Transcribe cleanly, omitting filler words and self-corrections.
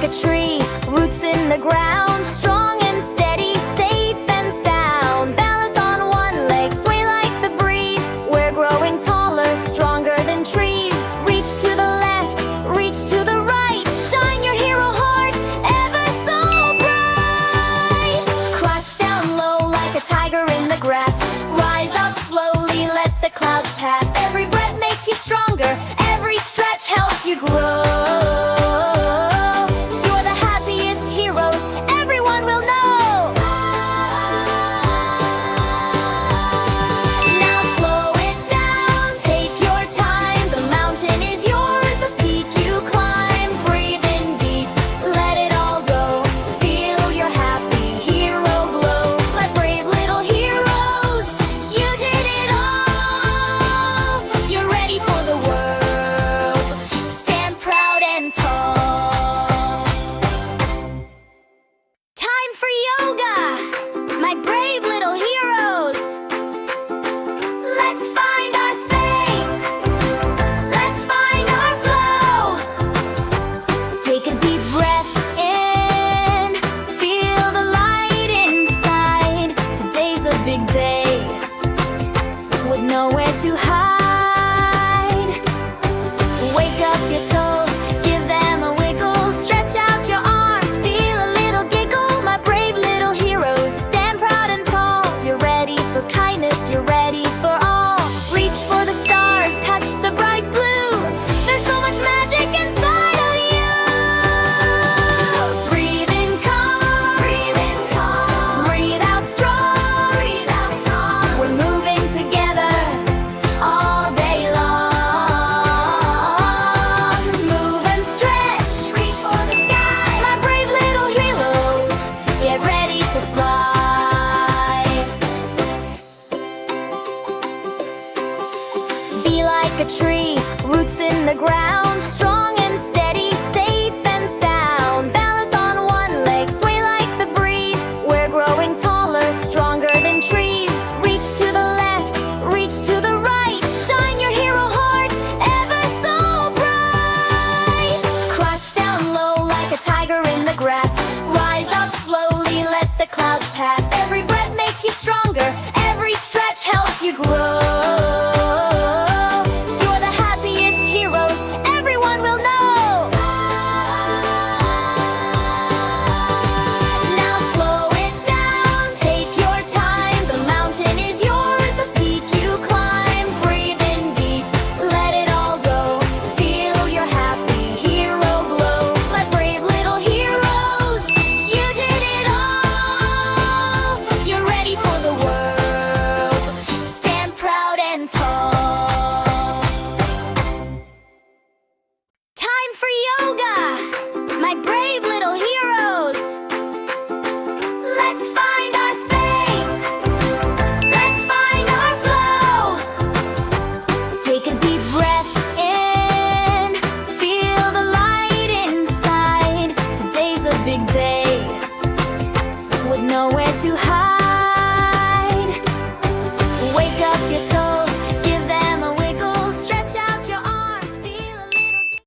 like a tree, roots in the ground, strong and steady, safe and sound. Balance on one leg, sway like the breeze. We're growing taller, stronger than trees. Reach to the left, reach to the right. Shine your hero heart ever so bright. Crouch down low like a tiger in the grass. Rise up slowly, let the clouds pass. Every breath makes you stronger, every stretch helps you grow. You're the happiest heroes everyone will know. Now slow it down, take your time. The mountain is yours, the peak you climb. Breathe in deep, let it all go. Feel your happy hero glow. My brave little heroes, you did it all. You're ready for the world. Stand proud and tall. Time for yoga, my brave little heroes. Let's find our space. Let's find our flow. Take a deep breath in. Feel the light inside. Today's a big day with nowhere to hide. Wake up your toes, give them a wiggle. Stretch out your arms, feel a little giggle. My brave little heroes, stand proud and tall. You're ready for kindness, you're ready for all. Reach for the stars, touch the bright blue. There's so much magic inside of you. Breathe in calm, breathe in calm. Breathe out strong, breathe out strong. We're moving together all day long. Move and stretch, reach for the sky. My brave little heroes, get ready to fly. Be like a tree, roots in the ground, strong